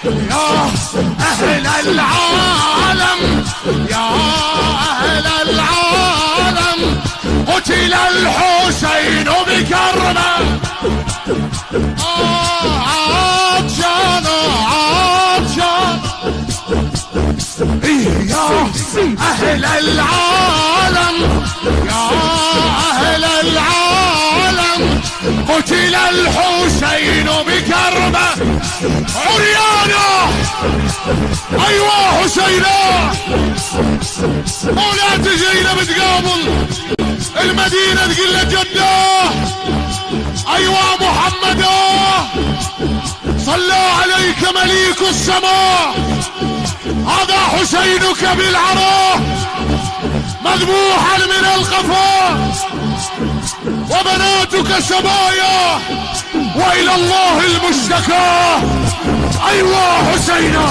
يا أهل العالم يا أهل العالم قتل الحسين بكربلاء. عطشان عطشان يا أهل العالم يا أهل العالم قتل الحسين بكربلاء. عريانا أيوة حسينا ولا تجينا بتقابل المدينة تقول له جدة. أيوة محمدا صلى عليك مليك السماء. هذا حسينك بالعراء مذبوحا من القفا وبناتك سبايا وإلى الله المشتكى. أيوة حسينا